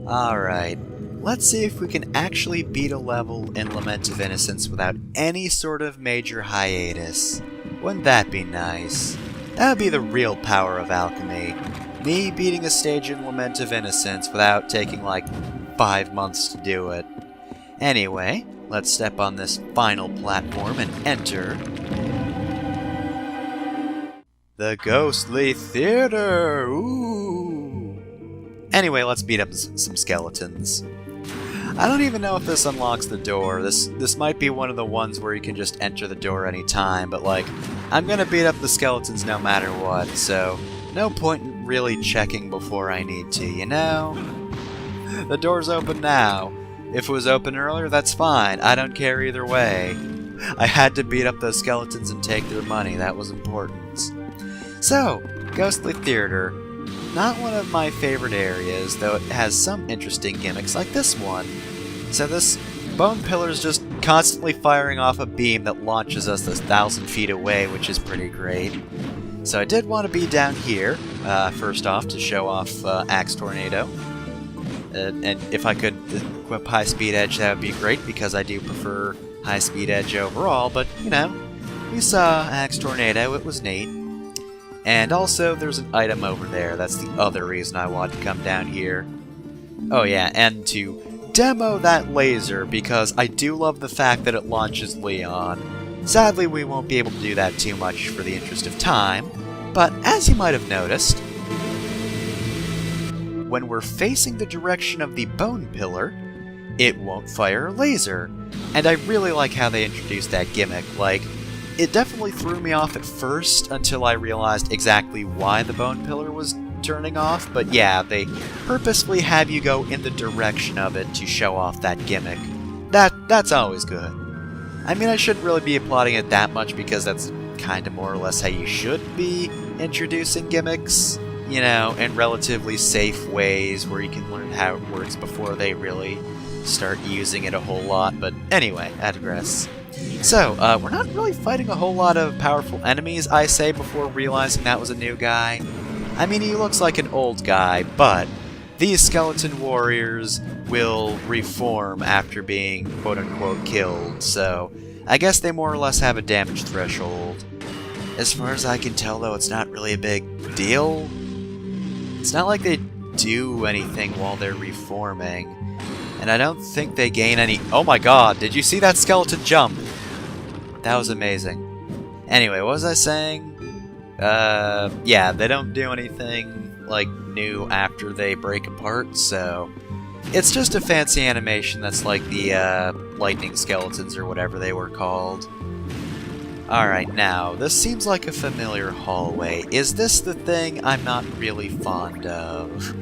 Alright, let's see if we can actually beat a level in Lament of Innocence without any sort of major hiatus. Wouldn't that be nice? That would be the real power of alchemy. Me beating a stage in Lament of Innocence without taking like 5 months to do it. Anyway, let's step on this final platform and enter the Ghostly Theater! Ooh! Anyway, let's beat up some skeletons. I don't even know if this unlocks the door. This might be one of the ones where you can just enter the door anytime, but like, I'm gonna beat up the skeletons no matter what, so no point in really checking before I need to, you know? The door's open now. If it was open earlier, that's fine. I don't care either way. I had to beat up those skeletons and take their money. That was important. So, Ghostly Theater. Not one of my favorite areas, though it has some interesting gimmicks like this one. So this bone pillar is just constantly firing off a beam that launches us 1,000 feet away, which is pretty great. So I did want to be down here, first off, to show off Axe Tornado. And if I could equip High Speed Edge, that would be great, because I do prefer High Speed Edge overall, but, you know, we saw Axe Tornado, it was neat. And also, there's an item over there. That's the other reason I want to come down here. Oh yeah, and to demo that laser, because I do love the fact that it launches Leon. Sadly, we won't be able to do that too much for the interest of time, but as you might have noticed, when we're facing the direction of the bone pillar, it won't fire a laser. And I really like how they introduced that gimmick. Like, it definitely threw me off at first until I realized exactly why the bone pillar was turning off, but yeah, they purposefully have you go in the direction of it to show off that gimmick. That's always good. I mean, I shouldn't really be applauding it that much because that's kind of more or less how you should be introducing gimmicks, you know, in relatively safe ways where you can learn how it works before they really start using it a whole lot, but anyway, I digress. So, we're not really fighting a whole lot of powerful enemies, I say, before realizing that was a new guy. I mean, he looks like an old guy, but these skeleton warriors will reform after being quote-unquote killed, so I guess they more or less have a damage threshold. As far as I can tell, though, it's not really a big deal. It's not like they do anything while they're reforming. And I don't think they gain any... Oh my god, did you see that skeleton jump? That was amazing. Anyway, what was I saying? Yeah, they don't do anything, like, new after they break apart, so... It's just a fancy animation that's like the, lightning skeletons or whatever they were called. Alright, now, this seems like a familiar hallway. Is this the thing I'm not really fond of?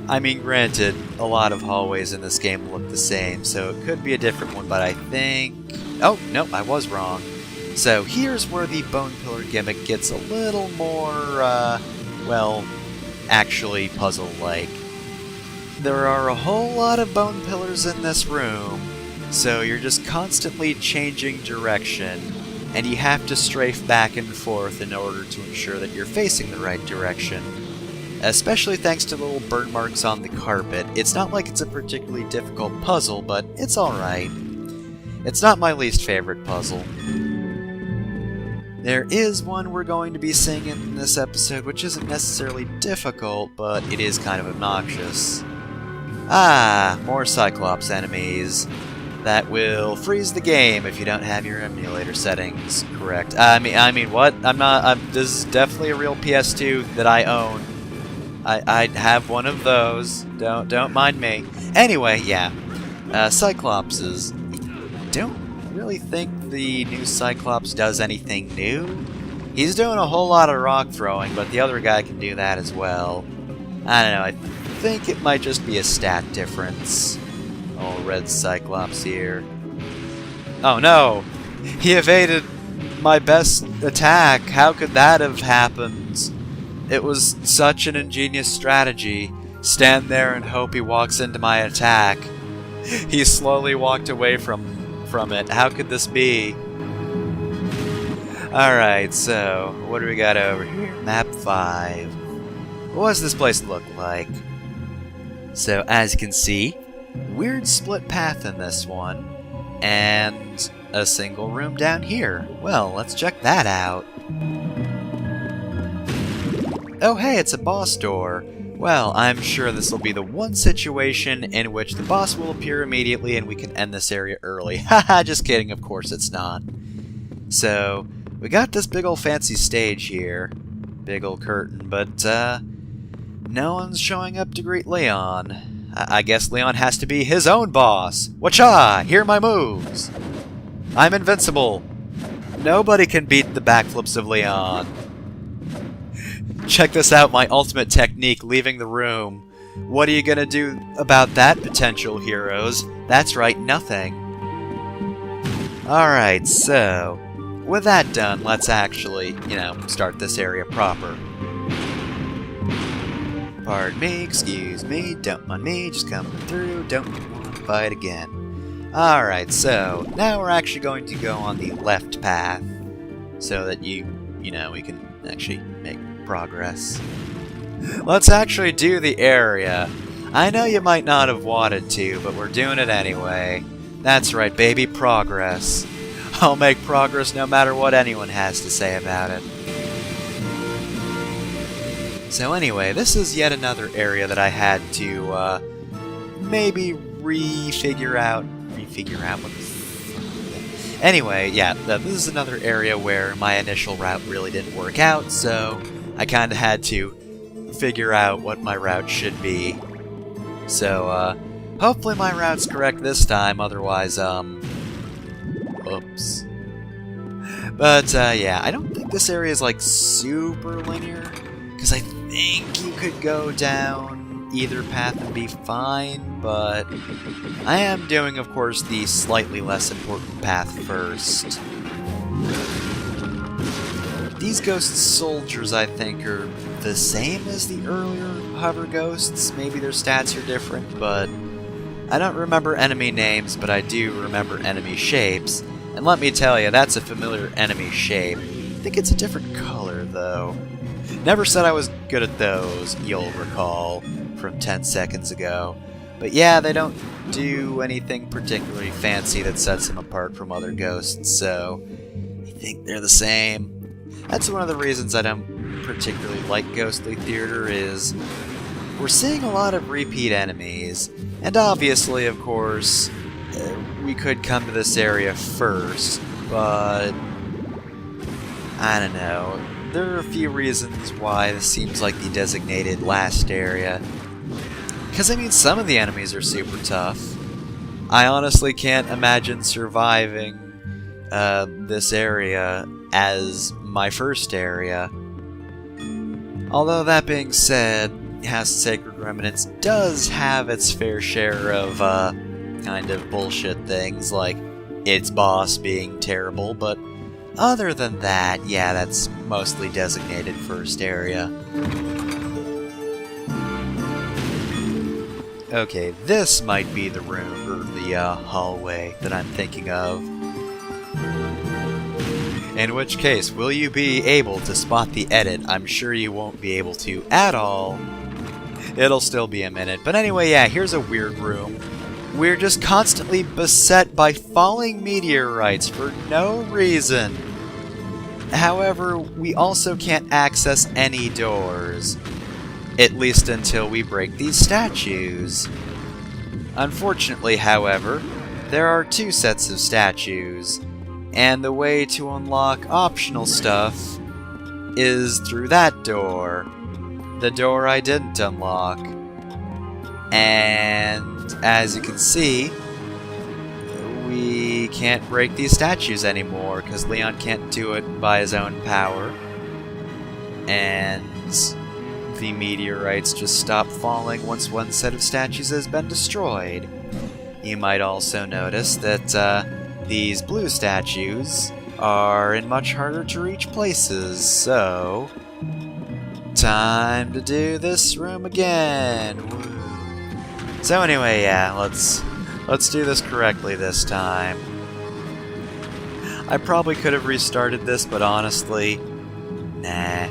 I mean, granted, a lot of hallways in this game look the same, so it could be a different one, but I think... Oh, no, I was wrong. So here's where the bone pillar gimmick gets a little more, well, actually puzzle-like. There are a whole lot of bone pillars in this room, so you're just constantly changing direction, and you have to strafe back and forth in order to ensure that you're facing the right direction. Especially thanks to the little burn marks on the carpet. It's not like it's a particularly difficult puzzle, but it's alright. It's not my least favorite puzzle. There is one we're going to be seeing in this episode, which isn't necessarily difficult, but it is kind of obnoxious. Ah, more Cyclops enemies. That will freeze the game if you don't have your emulator settings correct. I mean, what? This is definitely a real PS2 that I own. I have one of those. Don't mind me. Anyway, yeah. Cyclopses. Don't really think the new Cyclops does anything new. He's doing a whole lot of rock throwing, but the other guy can do that as well. I don't know, I think it might just be a stat difference. Oh, red Cyclops here. Oh no! He evaded my best attack! How could that have happened? It was such an ingenious strategy. Stand there and hope he walks into my attack. He slowly walked away from it. How could this be? Alright, so what do we got over here? Map 5. what does this place look like? So, as you can see, weird split path in this one, and a single room down here. Well, let's check that out. Oh hey, it's a boss door. Well, I'm sure this will be the one situation in which the boss will appear immediately and we can end this area early. Haha, just kidding, of course it's not. So, we got this big old fancy stage here. Big old curtain, but no one's showing up to greet Leon. I guess Leon has to be his own boss. Wacha! Hear my moves! I'm invincible! Nobody can beat the backflips of Leon. Check this out, my ultimate technique, leaving the room. What are you gonna do about that, potential heroes? That's right, nothing. Alright, so, with that done, let's actually, start this area proper. Pardon me, excuse me, don't mind me, just coming through, don't want to fight again. Alright, so, now we're actually going to go on the left path, so that we can actually make progress. Let's actually do the area. I know you might not have wanted to, but we're doing it anyway. That's right, baby, progress. I'll make progress no matter what anyone has to say about it. So anyway, this is yet another area that I had to maybe refigure out what the f. Anyway, yeah, this is another area where my initial route really didn't work out, so I kind of had to figure out what my route should be. So, hopefully my route's correct this time, otherwise, oops. But, yeah, I don't think this area is, like, super linear, because I think you could go down either path and be fine, but I am doing, of course, the slightly less important path first. These ghost soldiers, I think, are the same as the earlier hover ghosts. Maybe their stats are different, but I don't remember enemy names, but I do remember enemy shapes. And let me tell you, that's a familiar enemy shape. I think it's a different color, though. Never said I was good at those, you'll recall, from 10 seconds ago. But yeah, they don't do anything particularly fancy that sets them apart from other ghosts, so I think they're the same. That's one of the reasons I don't particularly like Ghostly Theater is we're seeing a lot of repeat enemies, and obviously, of course, we could come to this area first, but I don't know. There are a few reasons why this seems like the designated last area. Because, I mean, some of the enemies are super tough. I honestly can't imagine surviving this area as my first area. Although, that being said, House of Sacred Remnants does have its fair share of, kind of bullshit things, like its boss being terrible, but other than that, yeah, that's mostly designated first area. Okay, this might be the room, or the hallway that I'm thinking of. In which case, will you be able to spot the edit? I'm sure you won't be able to at all. It'll still be a minute. But anyway, yeah, here's a weird room. We're just constantly beset by falling meteorites for no reason. However, we also can't access any doors. At least until we break these statues. Unfortunately, however, there are two sets of statues, and the way to unlock optional stuff is through that door. The door I didn't unlock. And as you can see, we can't break these statues anymore because Leon can't do it by his own power. And the meteorites just stop falling once one set of statues has been destroyed. You might also notice that these blue statues are in much harder to reach places, so time to do this room again. Woo. So anyway, yeah, let's do this correctly this time. I probably could have restarted this, but honestly, nah.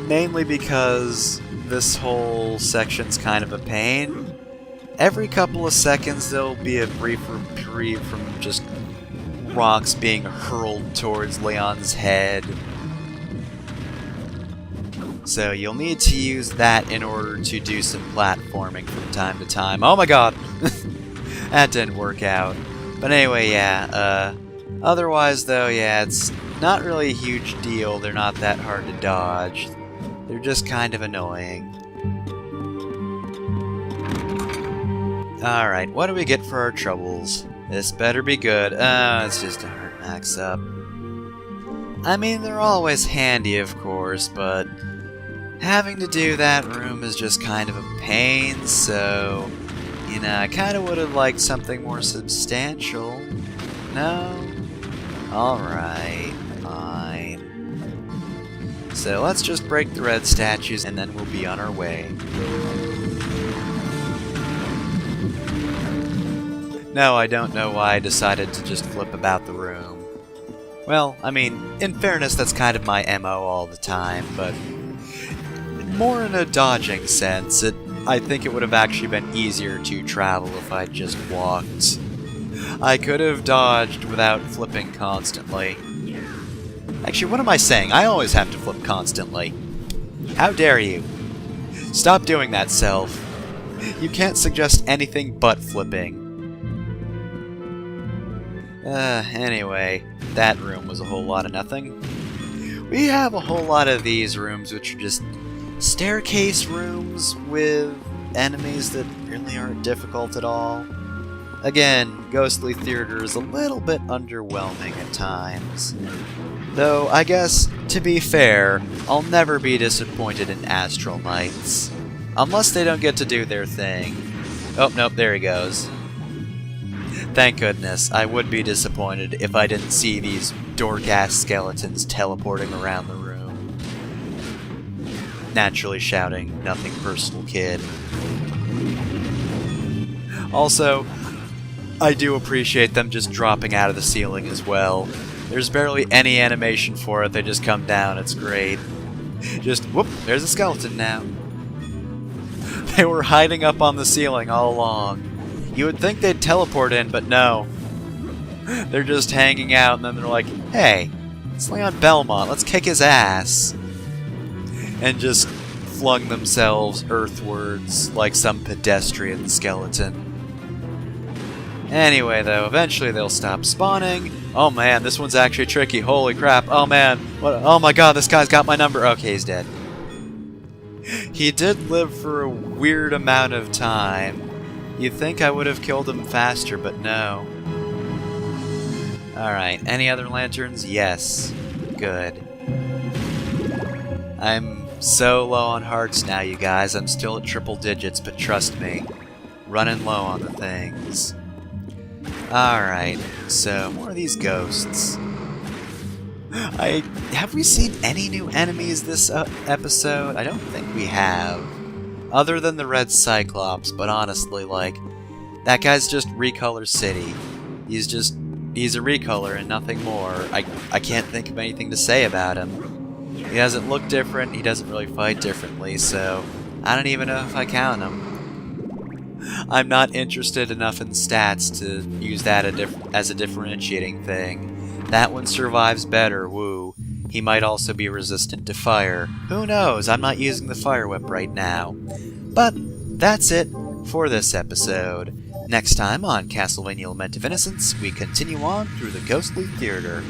mainly because this whole section's kind of a pain. Every couple of seconds there'll be a brief reprieve from just rocks being hurled towards Leon's head. So you'll need to use that in order to do some platforming from time to time. Oh my god! That didn't work out. But anyway, yeah, otherwise though, yeah, it's not really a huge deal. They're not that hard to dodge. They're just kind of annoying. Alright, what do we get for our troubles? This better be good. It's just a heart max up. I mean, they're always handy, of course, but having to do that room is just kind of a pain, so, you know, I kind of would have liked something more substantial. No? Alright, fine. So let's just break the red statues and then we'll be on our way. No, I don't know why I decided to just flip about the room. Well, I mean, in fairness, that's kind of my MO all the time, but more in a dodging sense. I think it would have actually been easier to travel if I'd just walked. I could have dodged without flipping constantly. Actually, what am I saying? I always have to flip constantly. How dare you? Stop doing that, self. You can't suggest anything but flipping. Anyway, that room was a whole lot of nothing. We have a whole lot of these rooms which are just staircase rooms with enemies that really aren't difficult at all. Again, Ghostly Theater is a little bit underwhelming at times. Though, I guess, to be fair, I'll never be disappointed in Astral Knights. Unless they don't get to do their thing. Oh, nope, there he goes. Thank goodness, I would be disappointed if I didn't see these dork-ass skeletons teleporting around the room. Naturally shouting, nothing personal, kid. Also, I do appreciate them just dropping out of the ceiling as well. There's barely any animation for it, they just come down, it's great. Just, whoop, there's a skeleton now. They were hiding up on the ceiling all along. You would think they'd teleport in, but no. They're just hanging out, and then they're like, hey, it's Leon Belmont, let's kick his ass. And just flung themselves earthwards like some pedestrian skeleton. Anyway, though, eventually they'll stop spawning. Oh man, this one's actually tricky, holy crap. Oh man, what? Oh my god, this guy's got my number. Okay, he's dead. He did live for a weird amount of time. You'd think I would have killed him faster, but no. Alright, any other lanterns? Yes. Good. I'm so low on hearts now, you guys. I'm still at triple digits, but trust me, running low on the things. Alright, so more of these ghosts. Have we seen any new enemies this episode? I don't think we have. Other than the red Cyclops, but honestly, like, that guy's just Recolor City. He's a recolor and nothing more. I can't think of anything to say about him. He doesn't look different, he doesn't really fight differently, so I don't even know if I count him. I'm not interested enough in stats to use that as a differentiating thing. That one survives better, woo. He might also be resistant to fire. Who knows? I'm not using the fire whip right now. But that's it for this episode. Next time on Castlevania Lament of Innocence, we continue on through the Ghostly Theater.